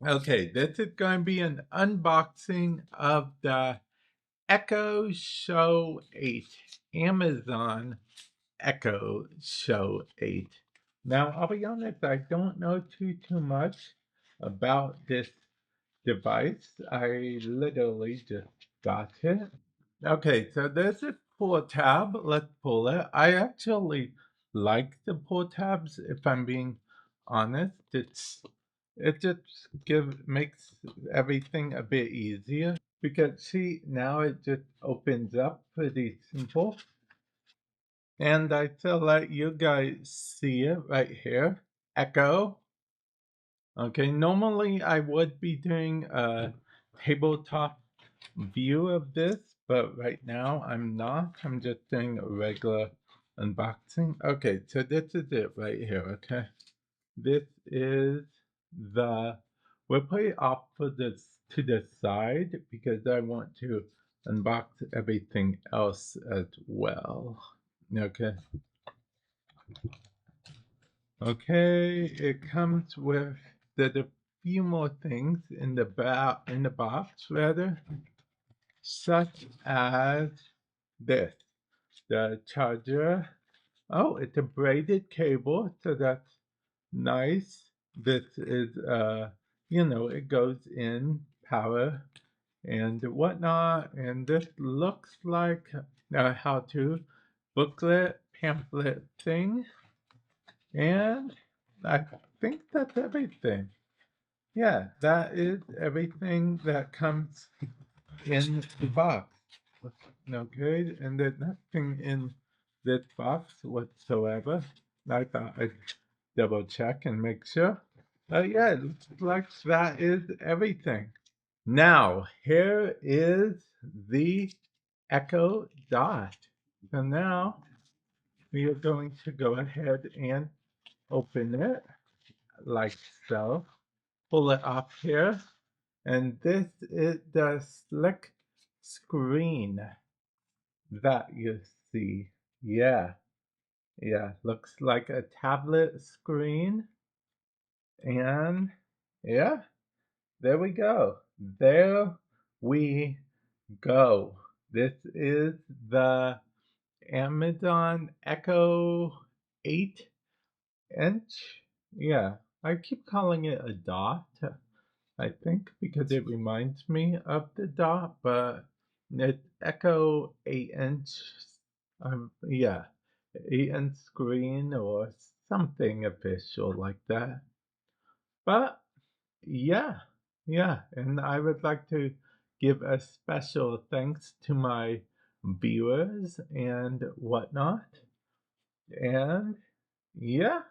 Okay, this is going to be an unboxing of the Echo Show 8, Amazon Echo Show 8. Now, I'll be honest, I don't know too much about this device. I literally just got it. Okay, so there's a pull tab. Let's pull it. I actually like the pull tabs, if I'm being honest. It just makes everything a bit easier because see now it just opens up pretty simple. And I feel like you guys see it right here. Echo. Okay, normally I would be doing a tabletop view of this, but right now I'm not. I'm just doing a regular unboxing. Okay, so this is it right here, okay? This is the, we'll put it off for this to the side because I want to unbox everything else as well. Okay. Okay, it comes with a few more things in the box rather, such as this, the charger. Oh, it's a braided cable, so that's nice. This is it goes in power and whatnot, and this looks like a how-to booklet pamphlet thing, and I think that's everything. Yeah, that is everything that comes in the box. Okay, and there's nothing in this box whatsoever. I thought I'd double check and make sure. Yeah, it looks like that is everything. Now, here is the Echo Dot. So now we are going to go ahead and open it like so. Pull it off here. And this is the slick screen that you see. Yeah, looks like a tablet screen. And yeah, there we go. There we go. This is the Amazon Echo 8-inch. Yeah, I keep calling it a dot, I think, because it reminds me of the dot, but it's Echo 8-inch. Yeah, 8-inch screen or something official like that. But yeah, and I would like to give a special thanks to my viewers and whatnot. And yeah,